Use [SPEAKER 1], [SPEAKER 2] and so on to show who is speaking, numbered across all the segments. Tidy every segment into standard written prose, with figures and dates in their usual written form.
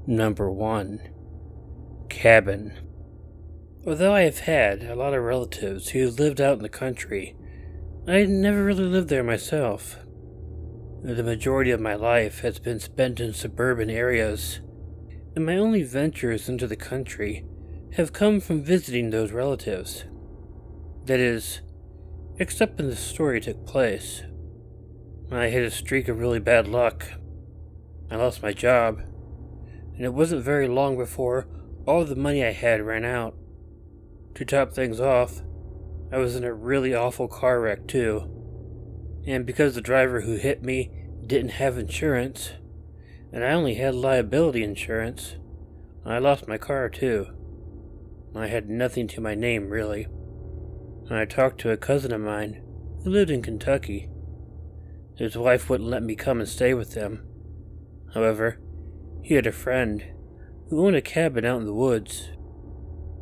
[SPEAKER 1] Number 1. Cabin. Although I have had a lot of relatives who lived out in the country, I never really lived there myself. The majority of my life has been spent in suburban areas, and my only ventures into the country have come from visiting those relatives. That is, except when the story took place. I hit a streak of really bad luck. I lost my job, and it wasn't very long before all the money I had ran out. To top things off, I was in a really awful car wreck too, and because the driver who hit me didn't have insurance, and I only had liability insurance, I lost my car too. I had nothing to my name really. I talked to a cousin of mine who lived in Kentucky. His wife wouldn't let me come and stay with them. However, he had a friend who owned a cabin out in the woods.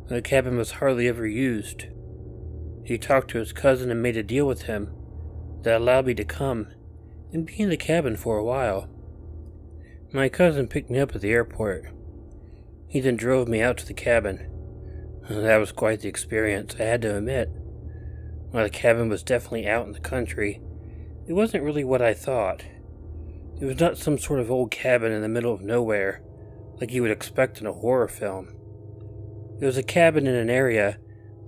[SPEAKER 1] The cabin was hardly ever used. He talked to his cousin and made a deal with him that allowed me to come and be in the cabin for a while. My cousin picked me up at the airport. He then drove me out to the cabin. That was quite the experience, I had to admit. While the cabin was definitely out in the country, it wasn't really what I thought. It was not some sort of old cabin in the middle of nowhere, like you would expect in a horror film. It was a cabin in an area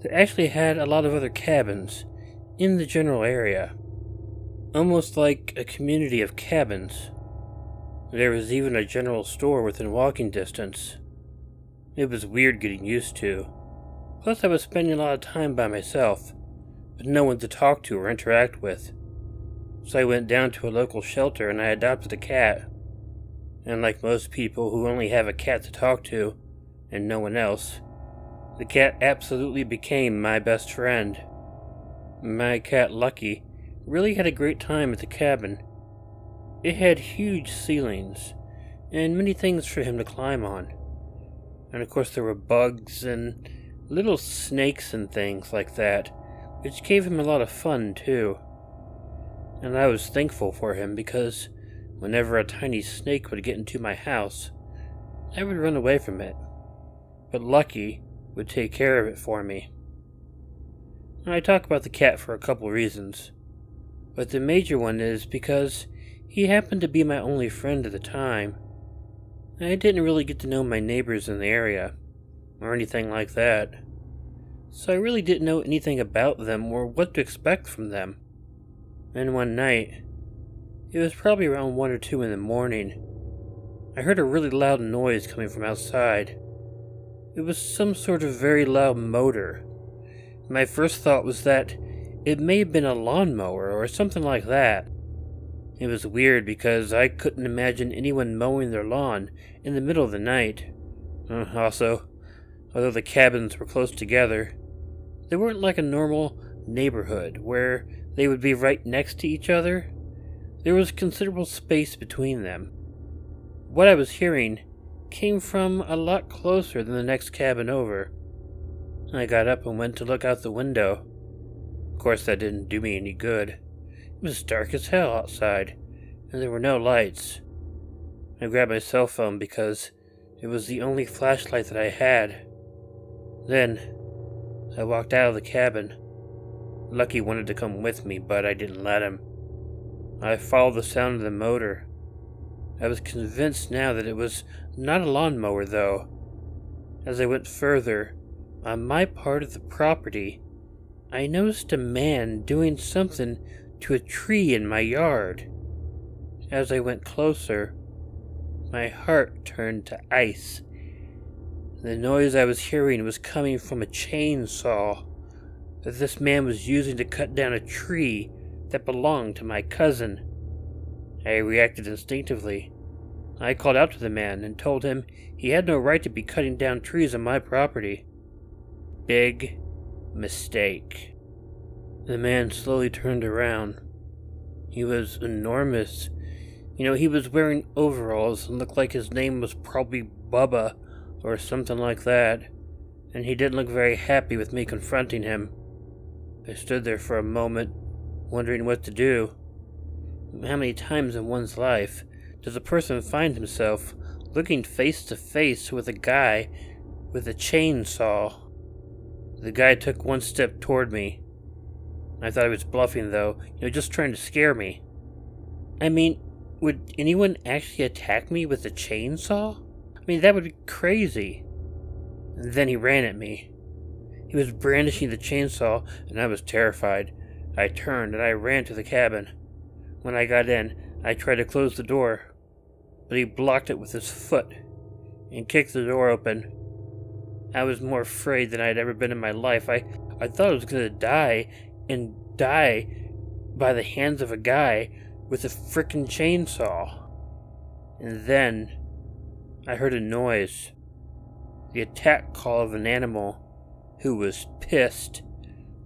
[SPEAKER 1] that actually had a lot of other cabins in the general area. Almost like a community of cabins. There was even a general store within walking distance. It was weird getting used to. Plus I was spending a lot of time by myself, with no one to talk to or interact with. So I went down to a local shelter and I adopted a cat. And like most people who only have a cat to talk to, and no one else, the cat absolutely became my best friend. My cat Lucky really had a great time at the cabin. It had huge ceilings, and many things for him to climb on. And of course there were bugs and little snakes and things like that, which gave him a lot of fun too. And I was thankful for him because whenever a tiny snake would get into my house, I would run away from it. But Lucky would take care of it for me. And I talk about the cat for a couple reasons, but the major one is because he happened to be my only friend at the time. I didn't really get to know my neighbors in the area, or anything like that, so I really didn't know anything about them or what to expect from them. And one night, it was probably around 1 or 2 in the morning, I heard a really loud noise coming from outside. It was some sort of very loud motor. My first thought was that it may have been a lawnmower or something like that. It was weird because I couldn't imagine anyone mowing their lawn in the middle of the night. Also, although the cabins were close together, they weren't like a normal neighborhood where they would be right next to each other. There was considerable space between them. What I was hearing came from a lot closer than the next cabin over. I got up and went to look out the window. Of course, that didn't do me any good. It was dark as hell outside, and there were no lights. I grabbed my cell phone because it was the only flashlight that I had. Then, I walked out of the cabin. Lucky wanted to come with me, but I didn't let him. I followed the sound of the motor. I was convinced now that it was not a lawnmower, though. As I went further, on my part of the property, I noticed a man doing something to a tree in my yard. As I went closer, my heart turned to ice. The noise I was hearing was coming from a chainsaw that this man was using to cut down a tree that belonged to my cousin. I reacted instinctively. I called out to the man and told him he had no right to be cutting down trees on my property. Big mistake. The man slowly turned around. He was enormous. He was wearing overalls and looked like his name was probably Bubba or something like that, and he didn't look very happy with me confronting him. I stood there for a moment, wondering what to do. How many times in one's life does a person find himself looking face to face with a guy with a chainsaw. The guy took one step toward me. I thought he was bluffing, though, just trying to scare me. I mean, would anyone actually attack me with a chainsaw? I mean, that would be crazy. And then he ran at me. He was brandishing the chainsaw, and I was terrified. I turned and I ran to the cabin. When I got in, I tried to close the door, but he blocked it with his foot and kicked the door open. I was more afraid than I'd ever been in my life. I thought I was going to die, and die by the hands of a guy with a frickin' chainsaw. And then I heard a noise. The attack call of an animal who was pissed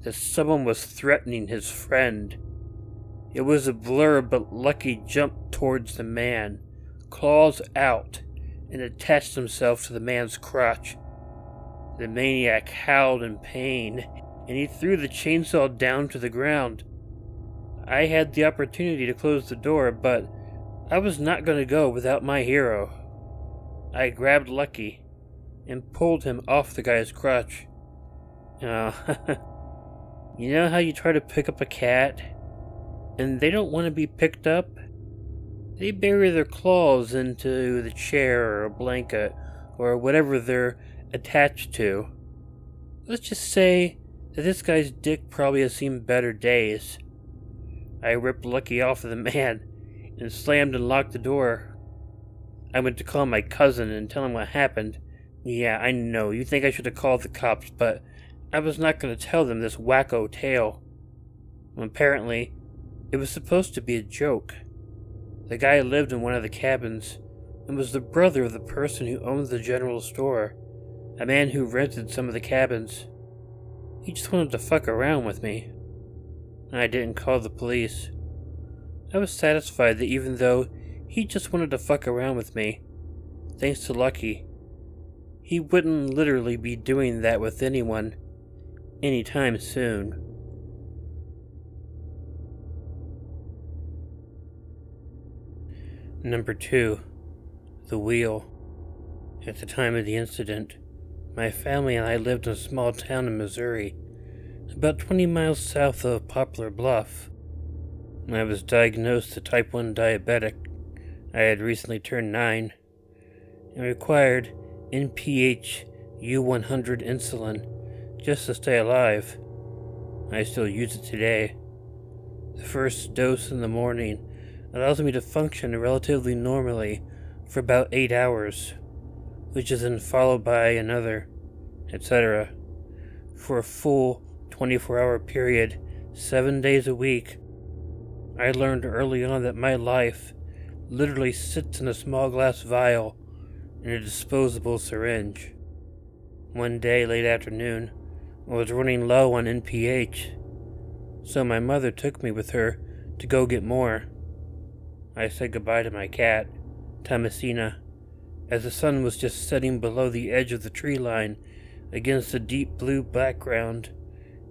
[SPEAKER 1] that someone was threatening his friend. It was a blur, but Lucky jumped towards the man, claws out, and attached himself to the man's crotch. The maniac howled in pain, and he threw the chainsaw down to the ground. I had the opportunity to close the door, but I was not going to go without my hero. I grabbed Lucky and pulled him off the guy's crotch. You know how you try to pick up a cat, and they don't want to be picked up? They bury their claws into the chair or a blanket or whatever they're attached to. Let's just say that this guy's dick probably has seen better days. I ripped Lucky off of the man and slammed and locked the door. I went to call my cousin and tell him what happened. Yeah, I know, you think I should have called the cops, but I was not going to tell them this wacko tale. Apparently, it was supposed to be a joke. The guy lived in one of the cabins and was the brother of the person who owned the general store, a man who rented some of the cabins. He just wanted to fuck around with me. I didn't call the police. I was satisfied that even though he just wanted to fuck around with me, thanks to Lucky, he wouldn't literally be doing that with anyone anytime soon. Number 2. The Wheel. At the time of the incident, my family and I lived in a small town in Missouri, about 20 miles south of Poplar Bluff. I was diagnosed a type 1 diabetic. I had recently turned 9 and required NPH U100 insulin just to stay alive. I still use it today. The first dose in the morning allows me to function relatively normally for about 8 hours, which is then followed by another, etc. For a full 24-hour period, 7 days a week. I learned early on that my life literally sits in a small glass vial in a disposable syringe. One day, late afternoon, I was running low on NPH, so my mother took me with her to go get more. I said goodbye to my cat, Thomasina, as the sun was just setting below the edge of the tree line against a deep blue background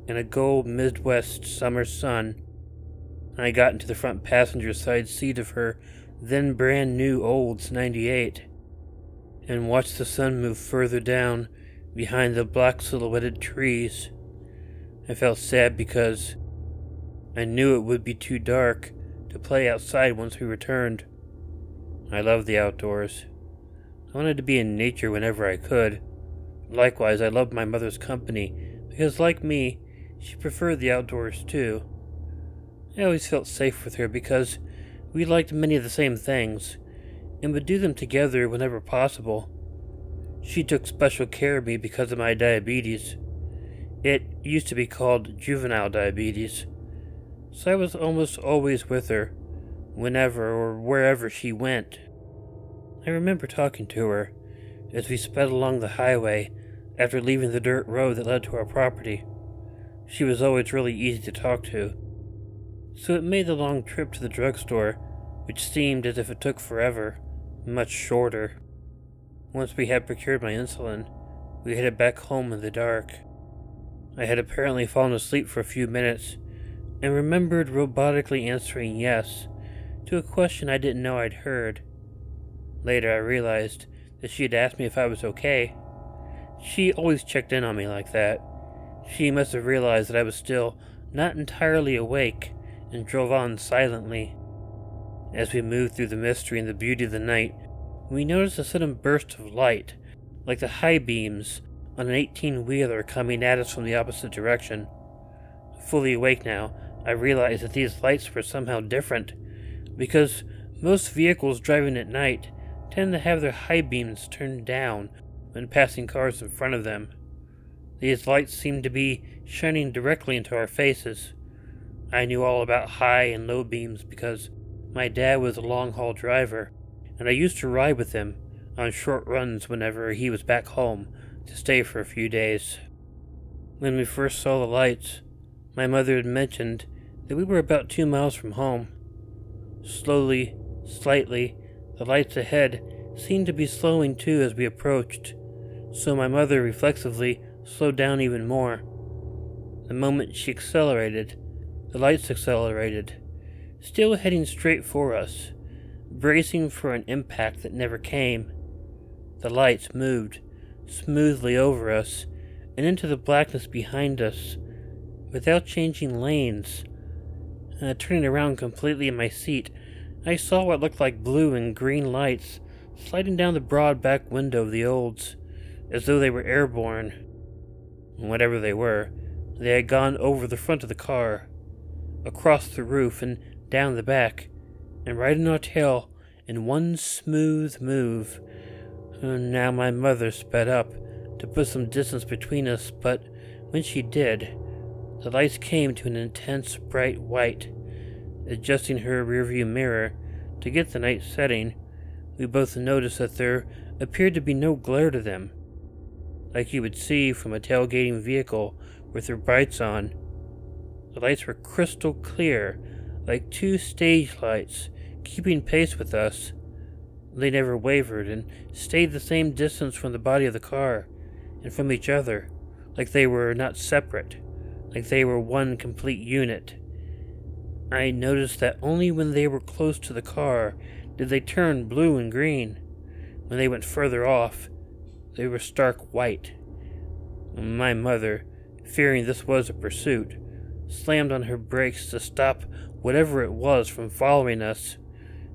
[SPEAKER 1] and a gold Midwest summer sun. I got into the front passenger side seat of her then brand new Olds 98 and watched the sun move further down behind the black silhouetted trees. I felt sad because I knew it would be too dark to play outside once we returned. I loved the outdoors. I wanted to be in nature whenever I could. Likewise, I loved my mother's company because, like me, she preferred the outdoors too. I always felt safe with her because we liked many of the same things and would do them together whenever possible. She took special care of me because of my diabetes. It used to be called juvenile diabetes, so I was almost always with her, whenever or wherever she went. I remember talking to her as we sped along the highway after leaving the dirt road that led to our property. She was always really easy to talk to, so it made the long trip to the drugstore, which seemed as if it took forever, much shorter. Once we had procured my insulin, we headed back home in the dark. I had apparently fallen asleep for a few minutes and remembered robotically answering yes to a question I didn't know I'd heard. Later, I realized that she had asked me if I was okay. She always checked in on me like that. She must have realized that I was still not entirely awake and drove on silently. As we moved through the mystery and the beauty of the night, we noticed a sudden burst of light, like the high beams on an 18-wheeler coming at us from the opposite direction. Fully awake now, I realized that these lights were somehow different, because most vehicles driving at night tend to have their high beams turned down when passing cars in front of them. These lights seemed to be shining directly into our faces. I knew all about high and low beams because my dad was a long-haul driver, and I used to ride with him on short runs whenever he was back home to stay for a few days. When we first saw the lights, my mother had mentioned that we were about 2 miles from home. Slowly, slightly, the lights ahead seemed to be slowing too as we approached, so my mother reflexively slowed down even more. The moment she accelerated, the lights accelerated, still heading straight for us, bracing for an impact that never came. The lights moved smoothly over us and into the blackness behind us, without changing lanes. Turning around completely in my seat, I saw what looked like blue and green lights sliding down the broad back window of the Olds, as though they were airborne. Whatever they were, they had gone over the front of the car, across the roof and down the back, and right in our tail in one smooth move. Now my mother sped up to put some distance between us, but when she did, the lights came to an intense bright white. Adjusting her rearview mirror to get the night setting, we both noticed that there appeared to be no glare to them, like you would see from a tailgating vehicle with their brights on. The lights were crystal clear, like two stage lights, keeping pace with us. They never wavered and stayed the same distance from the body of the car and from each other, like they were not separate, like they were one complete unit. I noticed that only when they were close to the car did they turn blue and green. When they went further off, they were stark white. My mother, fearing this was a pursuit, slammed on her brakes to stop whatever it was from following us,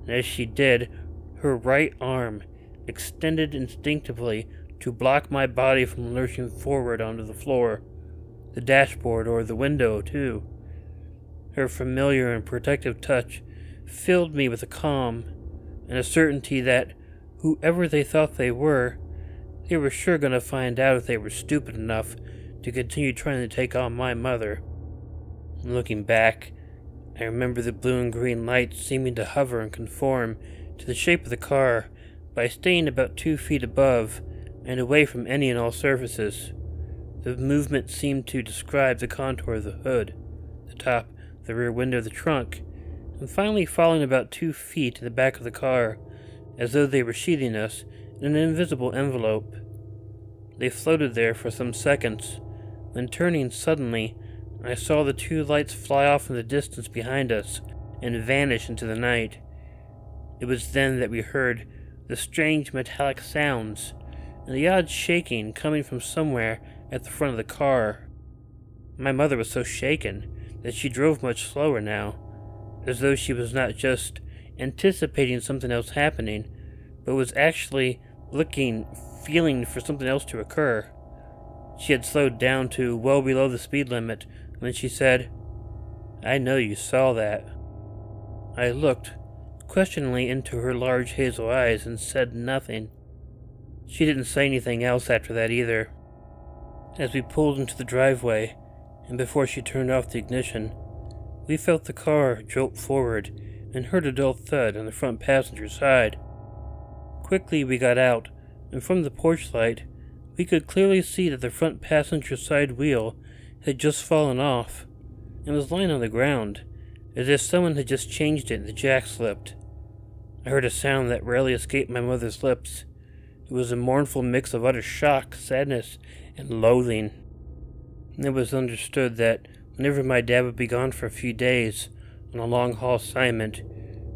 [SPEAKER 1] and as she did, her right arm extended instinctively to block my body from lurching forward onto the floor, the dashboard, or the window, too. Her familiar and protective touch filled me with a calm and a certainty that, whoever they thought they were sure going to find out if they were stupid enough to continue trying to take on my mother. Looking back, I remember the blue and green lights seeming to hover and conform to the shape of the car by staying about 2 feet above and away from any and all surfaces. The movement seemed to describe the contour of the hood, the top, the rear window of the trunk, and finally falling about 2 feet to the back of the car, as though they were sheathing us in an invisible envelope. They floated there for some seconds, when turning suddenly, I saw the 2 lights fly off in the distance behind us and vanish into the night. It was then that we heard the strange metallic sounds and the odd shaking coming from somewhere at the front of the car. My mother was so shaken that she drove much slower now, as though she was not just anticipating something else happening, but was actually looking, feeling for something else to occur. She had slowed down to well below the speed limit when she said, "I know you saw that." I looked questioningly into her large hazel eyes and said nothing. She didn't say anything else after that either. As we pulled into the driveway, and before she turned off the ignition, we felt the car jolt forward and heard a dull thud on the front passenger side. Quickly we got out, and from the porch light, we could clearly see that the front passenger side wheel had just fallen off and was lying on the ground, as if someone had just changed it and the jack slipped. I heard a sound that rarely escaped my mother's lips. It was a mournful mix of utter shock, sadness, and loathing. It was understood that whenever my dad would be gone for a few days on a long-haul assignment,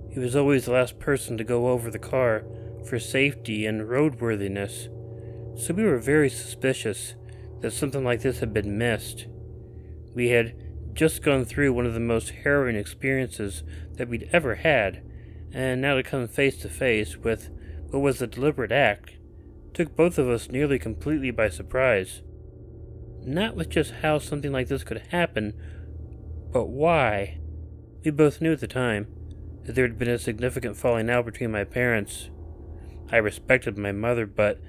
[SPEAKER 1] he was always the last person to go over the car for safety and roadworthiness, so we were very suspicious that something like this had been missed. We had just gone through one of the most harrowing experiences that we'd ever had, and now to come face to face with what was a deliberate act took both of us nearly completely by surprise. Not with just how something like this could happen, but why. We both knew at the time that there had been a significant falling out between my parents. I respected my mother, but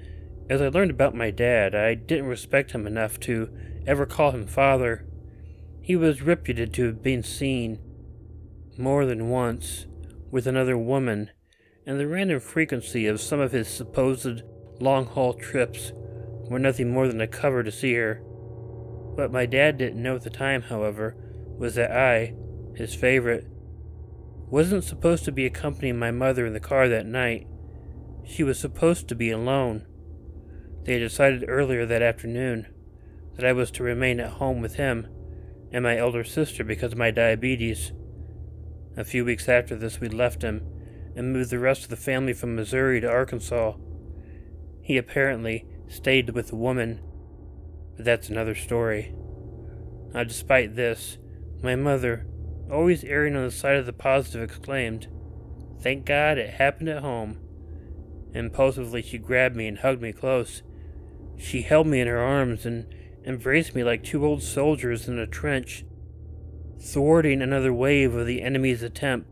[SPEAKER 1] as I learned about my dad, I didn't respect him enough to ever call him father. He was reputed to have been seen more than once with another woman, and the random frequency of some of his supposed long-haul trips were nothing more than a cover to see her. What my dad didn't know at the time, however, was that I, his favorite, wasn't supposed to be accompanying my mother in the car that night. She was supposed to be alone. They had decided earlier that afternoon that I was to remain at home with him and my elder sister because of my diabetes. A few weeks after this, we left him and moved the rest of the family from Missouri to Arkansas. He apparently stayed with a woman, but that's another story. Now, despite this, my mother, always erring on the side of the positive, exclaimed, "Thank God it happened at home." Impulsively, she grabbed me and hugged me close. She held me in her arms and embraced me like two old soldiers in a trench, thwarting another wave of the enemy's attempt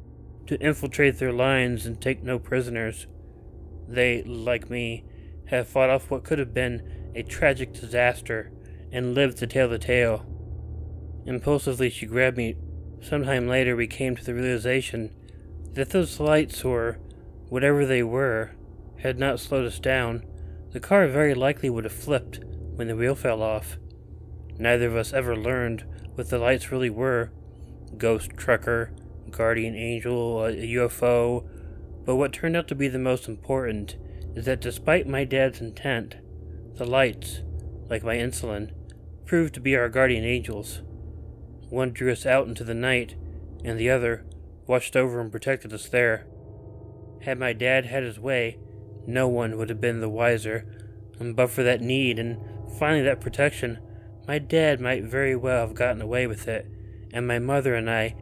[SPEAKER 1] to infiltrate their lines and take no prisoners. They, like me, have fought off what could have been a tragic disaster and lived to tell the tale. Impulsively, she grabbed me. Sometime later, we came to the realization that those lights, or whatever they were, had not slowed us down. The car very likely would have flipped when the wheel fell off. Neither of us ever learned what the lights really were. Ghost trucker, guardian angel, a UFO. But what turned out to be the most important is that despite my dad's intent, the lights, like my insulin, proved to be our guardian angels. One drew us out into the night, and the other watched over and protected us there. Had my dad had his way, no one would have been the wiser, but for that need and finally that protection, my dad might very well have gotten away with it, and my mother and I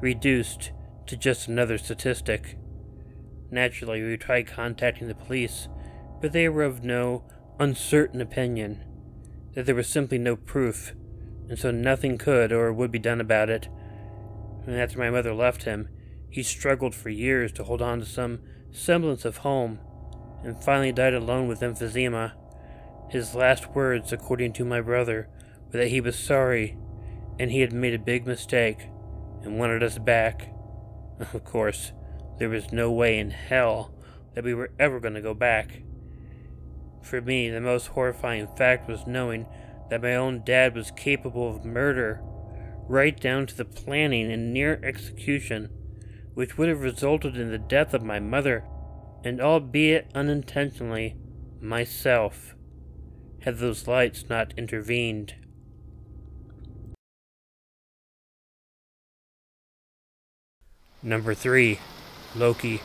[SPEAKER 1] reduced to just another statistic. Naturally, we tried contacting the police, but they were of no uncertain opinion that there was simply no proof, and so nothing could or would be done about it. And after my mother left him, he struggled for years to hold on to some semblance of home, and finally died alone with emphysema. His last words, according to my brother, were that he was sorry, and he had made a big mistake, and wanted us back. Of course, there was no way in hell that we were ever going to go back. For me, the most horrifying fact was knowing that my own dad was capable of murder, right down to the planning and near execution, which would have resulted in the death of my mother, and albeit unintentionally, myself, had those lights not intervened. Number 3. Loki.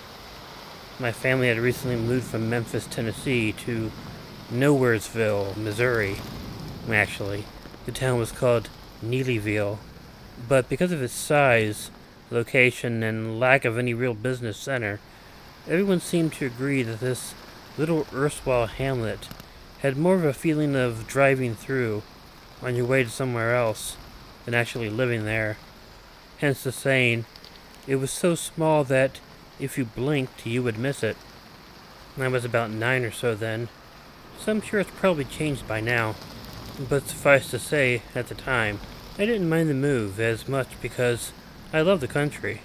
[SPEAKER 1] My family had recently moved from Memphis, Tennessee to Nowheresville, Missouri. Actually, the town was called Neelyville, but because of its size, location, and lack of any real business center, everyone seemed to agree that this little erstwhile hamlet had more of a feeling of driving through on your way to somewhere else than actually living there. Hence the saying, it was so small that if you blinked, you would miss it. I was about 9 or so then, so I'm sure it's probably changed by now. But suffice to say, at the time, I didn't mind the move as much because I loved the country.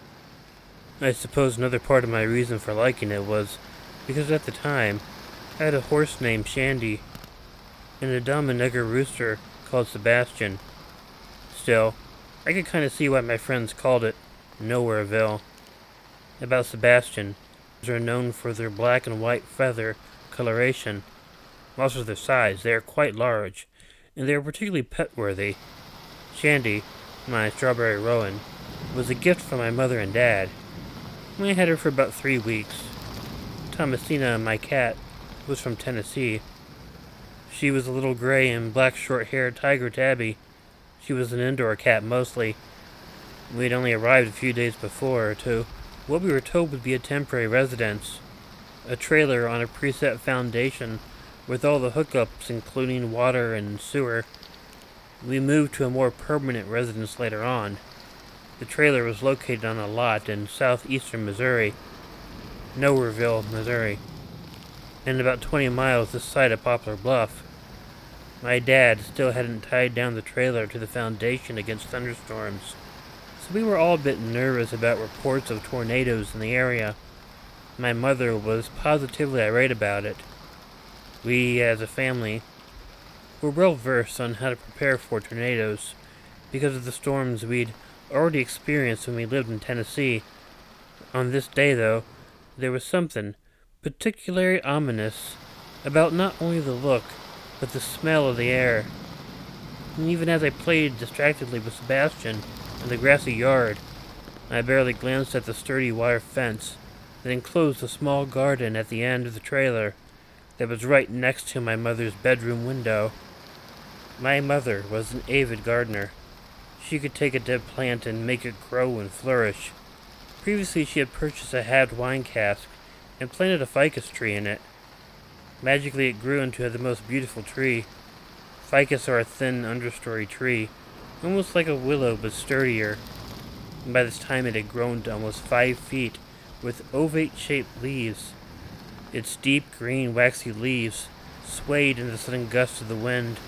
[SPEAKER 1] I suppose another part of my reason for liking it was because at the time, I had a horse named Shandy and a dumb and nigger rooster called Sebastian. Still, I could kind of see why my friends called it Nowhereville. About Sebastian, they are known for their black and white feather coloration. Also their size, they are quite large, and they are particularly pet-worthy. Shandy, my strawberry rowan, was a gift from my mother and dad. I had her for about 3 weeks. Thomasina, my cat, was from Tennessee. She was a little gray and black short-haired tiger tabby. She was an indoor cat mostly. We had only arrived a few days before to what we were told would be a temporary residence. A trailer on a preset foundation with all the hookups including water and sewer. We moved to a more permanent residence later on. The trailer was located on a lot in southeastern Missouri, Nowhereville, Missouri, and about 20 miles this side of Poplar Bluff. My dad still hadn't tied down the trailer to the foundation against thunderstorms, so we were all a bit nervous about reports of tornadoes in the area. My mother was positively irate about it. We, as a family, were well versed on how to prepare for tornadoes because of the storms we'd already experienced when we lived in Tennessee. On this day, though, there was something particularly ominous about not only the look, but the smell of the air. And even as I played distractedly with Sebastian in the grassy yard, I barely glanced at the sturdy wire fence that enclosed a small garden at the end of the trailer that was right next to my mother's bedroom window. My mother was an avid gardener. She could take a dead plant and make it grow and flourish. Previously she had purchased a halved wine cask and planted a ficus tree in it. Magically it grew into the most beautiful tree. Ficus are a thin understory tree, almost like a willow but sturdier. And by this time it had grown to almost 5 feet, with ovate-shaped leaves. Its deep green waxy leaves swayed in the sudden gusts of the wind.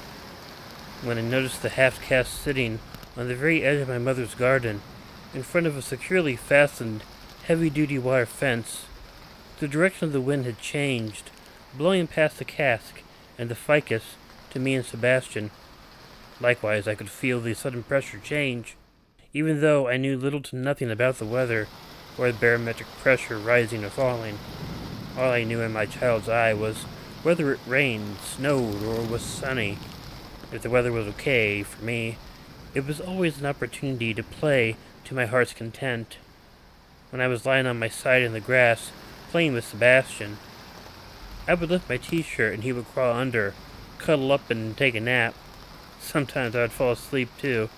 [SPEAKER 1] When I noticed the half-caste sitting on the very edge of my mother's garden, in front of a securely fastened, heavy-duty wire fence, the direction of the wind had changed, blowing past the cask and the ficus to me and Sebastian. Likewise, I could feel the sudden pressure change, even though I knew little to nothing about the weather, or the barometric pressure rising or falling. All I knew in my child's eye was whether it rained, snowed, or was sunny. If the weather was okay for me, it was always an opportunity to play to my heart's content. When I was lying on my side in the grass, playing with Sebastian, I would lift my t-shirt and he would crawl under, cuddle up and take a nap. Sometimes I would fall asleep too.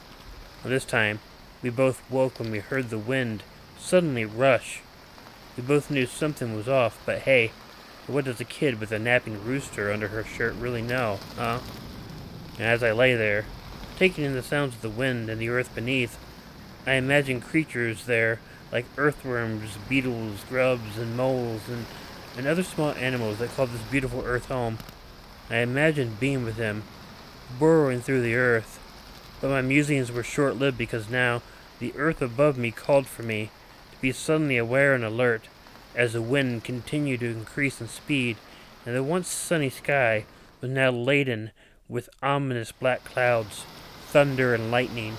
[SPEAKER 1] Well, this time, we both woke when we heard the wind suddenly rush. We both knew something was off, but hey, what does a kid with a napping rooster under her shirt really know, huh? And as I lay there, taking in the sounds of the wind and the earth beneath, I imagined creatures there like earthworms, beetles, grubs, and moles, and other small animals that called this beautiful earth home. I imagined being with them, burrowing through the earth. But my musings were short-lived because now the earth above me called for me to be suddenly aware and alert as the wind continued to increase in speed, and the once sunny sky was now laden with ominous black clouds, thunder, and lightning.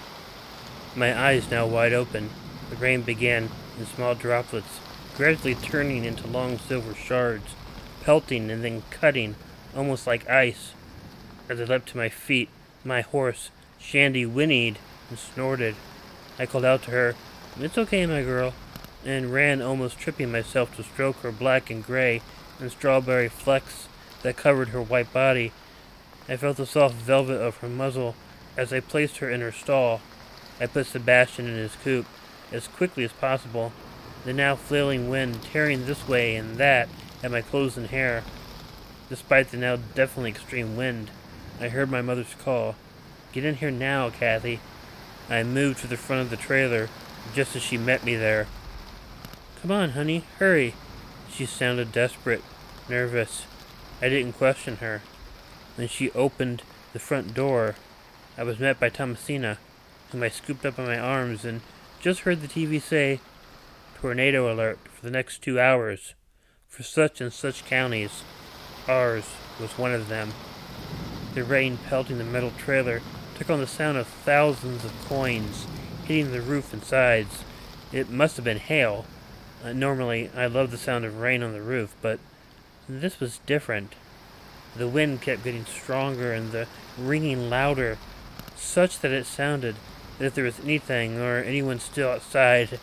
[SPEAKER 1] My eyes now wide open, the rain began in small droplets, gradually turning into long silver shards, pelting and then cutting, almost like ice. As I leapt to my feet, my horse, Shandy, whinnied and snorted. I called out to her, "It's okay, my girl," and ran, almost tripping myself to stroke her black and gray and strawberry flecks that covered her white body. I felt the soft velvet of her muzzle as I placed her in her stall. I put Sebastian in his coop as quickly as possible, the now flailing wind tearing this way and that at my clothes and hair. Despite the now definitely extreme wind, I heard my mother's call, "Get in here now, Cathy." I moved to the front of the trailer just as she met me there. "Come on, honey, hurry." She sounded desperate, nervous. I didn't question her. When she opened the front door, I was met by Thomasina, whom I scooped up in my arms and just heard the TV say, "Tornado alert for the next 2 hours, for such and such counties." Ours was one of them. The rain pelting the metal trailer took on the sound of thousands of coins hitting the roof and sides. It must have been hail. Normally, I love the sound of rain on the roof, but this was different. The wind kept getting stronger and the ringing louder, such that it sounded as if there was anything or anyone still outside,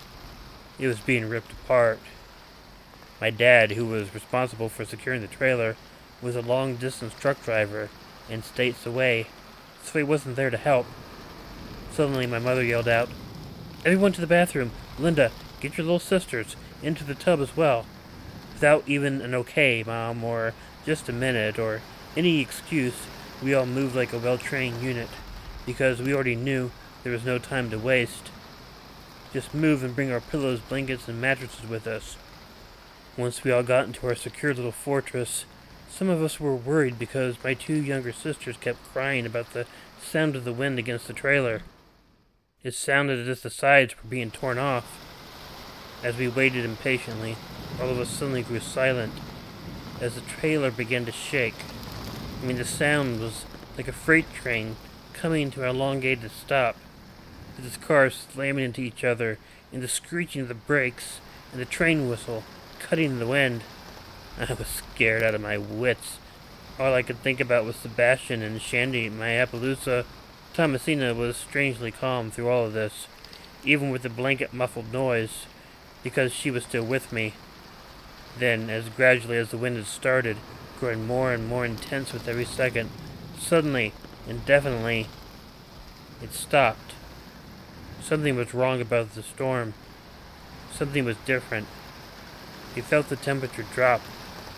[SPEAKER 1] it was being ripped apart. My dad, who was responsible for securing the trailer, was a long-distance truck driver and states away, so he wasn't there to help. Suddenly, my mother yelled out, "Everyone to the bathroom! Linda, get your little sisters into the tub as well." Without even an okay, Mom, or just a minute, or any excuse, we all moved like a well-trained unit, because we already knew there was no time to waste. Just move and bring our pillows, blankets, and mattresses with us. Once we all got into our secure little fortress, some of us were worried because my two younger sisters kept crying about the sound of the wind against the trailer. It sounded as if the sides were being torn off. As we waited impatiently, all of us suddenly grew silent as the trailer began to shake. The sound was like a freight train coming to an elongated stop, with its cars slamming into each other, and the screeching of the brakes, and the train whistle cutting in the wind. I was scared out of my wits. All I could think about was Sebastian and Shandy, my Appaloosa. Thomasina was strangely calm through all of this, even with the blanket-muffled noise, because she was still with me. Then, as gradually as the wind had started, growing more and more intense with every second, suddenly and definitely, it stopped. Something was wrong about the storm. Something was different. We felt the temperature drop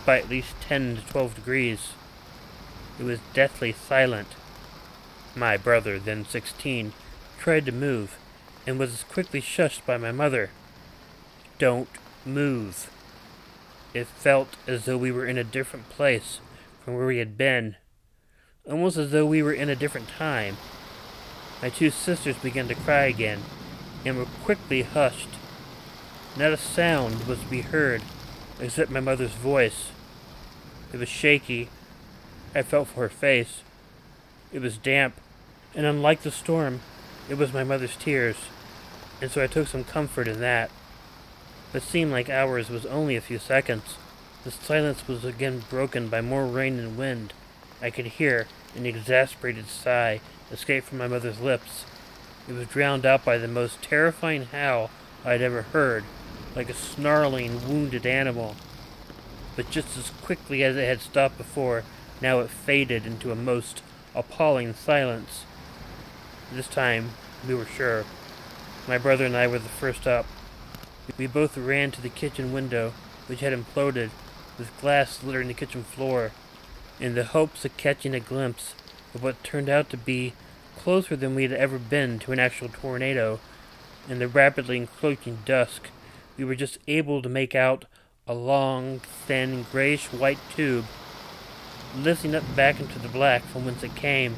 [SPEAKER 1] by at least 10 to 12 degrees. It was deathly silent. My brother, then 16, tried to move, and was as quickly shushed by my mother. Don't move. It felt as though we were in a different place from where we had been, almost as though we were in a different time. My two sisters began to cry again, and were quickly hushed. Not a sound was to be heard, except my mother's voice. It was shaky. I felt for her face. It was damp, and unlike the storm, it was my mother's tears, and so I took some comfort in that. What seemed like hours was only a few seconds. The silence was again broken by more rain and wind. I could hear an exasperated sigh escape from my mother's lips. It was drowned out by the most terrifying howl I had ever heard, like a snarling, wounded animal. But just as quickly as it had stopped before, now it faded into a most appalling silence. This time, we were sure. My brother and I were the first up. We both ran to the kitchen window, which had imploded, with glass littering the kitchen floor, in the hopes of catching a glimpse of what turned out to be closer than we had ever been to an actual tornado. In the rapidly encroaching dusk, we were just able to make out a long, thin, grayish-white tube lifting up back into the black from whence it came.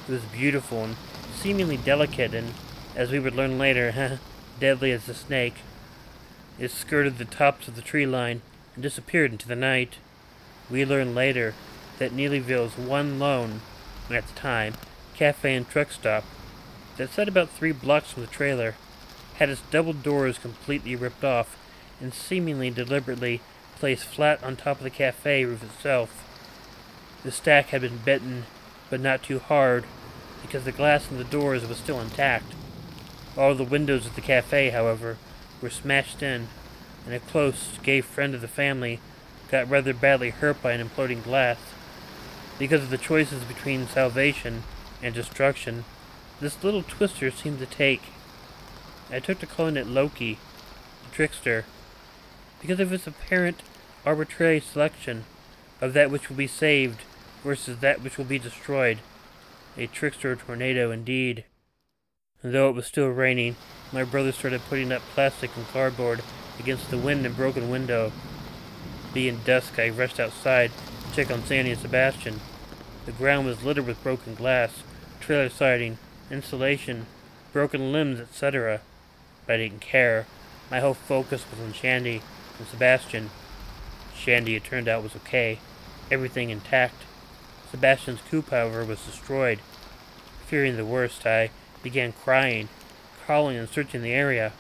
[SPEAKER 1] It was beautiful and seemingly delicate, and, as we would learn later, deadly as a snake. It skirted the tops of the tree line and disappeared into the night. We learned later that Neelyville's one lone, at the time, cafe and truck stop, that sat about 3 blocks from the trailer, had its double doors completely ripped off and seemingly deliberately placed flat on top of the cafe roof itself. The stack had been bitten, but not too hard, because the glass in the doors was still intact. All the windows of the cafe, however, were smashed in, and a close, gay friend of the family got rather badly hurt by an imploding glass. Because of the choices between salvation and destruction, this little twister seemed to take. I took to calling it Loki, the trickster, because of its apparent arbitrary selection of that which will be saved versus that which will be destroyed. A trickster tornado indeed. And though it was still raining, my brother started putting up plastic and cardboard against the wind and broken window. Being dusk, I rushed outside to check on Sandy and Sebastian. The ground was littered with broken glass, trailer siding, insulation, broken limbs, etc. But I didn't care. My whole focus was on Shandy and Sebastian. Shandy, it turned out, was okay. Everything intact. Sebastian's coop, however, was destroyed. Fearing the worst, I began crying, calling and searching the area.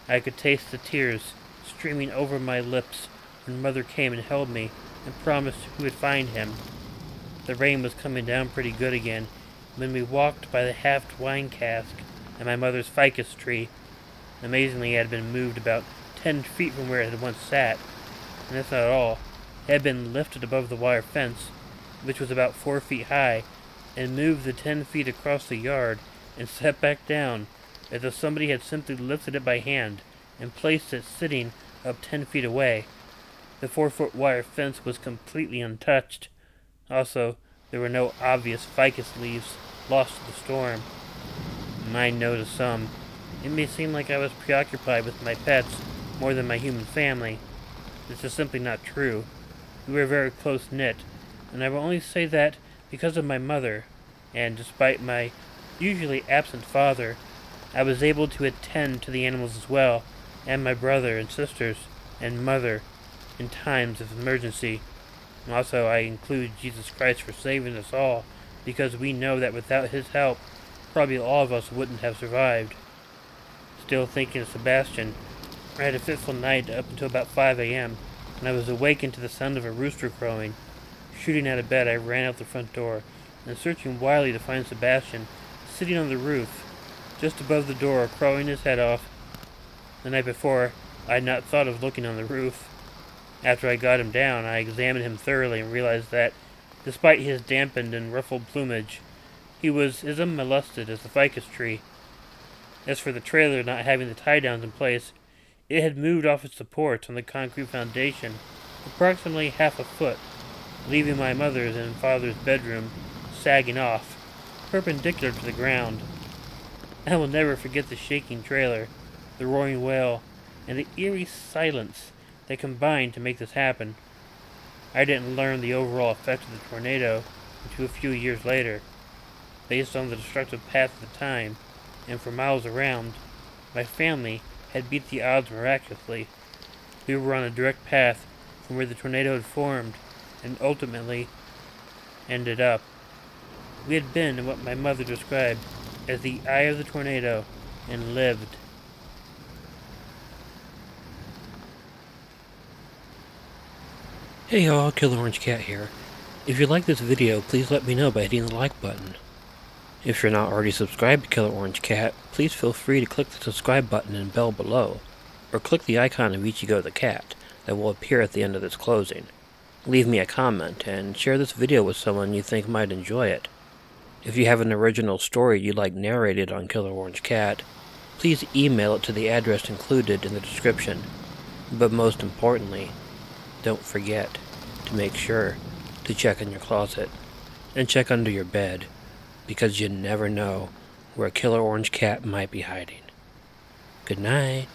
[SPEAKER 1] I could taste the tears streaming over my lips when Mother came and held me and promised we would find him. The rain was coming down pretty good again when we walked by the halved wine cask and my mother's ficus tree. Amazingly, it had been moved about 10 feet from where it had once sat, And that's not all. It had been lifted above the wire fence, which was about 4 feet high, and moved the 10 feet across the yard and set back down, as if somebody had simply lifted it by hand and placed it sitting up 10 feet away. The 4-foot wire fence was completely untouched. Also, there were no obvious ficus leaves lost to the storm. I know to some, it may seem like I was preoccupied with my pets more than my human family. This is simply not true. We were very close-knit, and I will only say that because of my mother, and despite my usually absent father, I was able to attend to the animals as well, and my brother and sisters, and mother, in times of emergency. And also, I include Jesus Christ for saving us all, because we know that without his help, probably all of us wouldn't have survived. Still thinking of Sebastian, I had a fitful night up until about 5 a.m., and I was awakened to the sound of a rooster crowing. Shooting out of bed, I ran out the front door, and searching wildly to find Sebastian, sitting on the roof, just above the door, crowing his head off. The night before, I had not thought of looking on the roof. After I got him down, I examined him thoroughly and realized that, despite his dampened and ruffled plumage, he was as unmolested as the ficus tree. As for the trailer not having the tie-downs in place, it had moved off its supports on the concrete foundation approximately half a foot, leaving my mother's and father's bedroom sagging off, perpendicular to the ground. I will never forget the shaking trailer, the roaring wail, and the eerie silence that combined to make this happen. I didn't learn the overall effect of the tornado until a few years later. Based on the destructive path at the time, and for miles around, my family had beat the odds miraculously. We were on a direct path from where the tornado had formed, and ultimately ended up. We had been in what my mother described as the eye of the tornado, and lived.
[SPEAKER 2] Hey y'all, Killer Orange Cat here. If you like this video, please let me know by hitting the like button. If you're not already subscribed to Killer Orange Cat, please feel free to click the subscribe button and bell below, or click the icon of Ichigo the cat that will appear at the end of this closing. Leave me a comment, and share this video with someone you think might enjoy it. If you have an original story you'd like narrated on Killer Orange Cat, please email it to the address included in the description. But most importantly, don't forget to make sure to check in your closet and check under your bed, because you never know where a Killer Orange Cat might be hiding. Good night.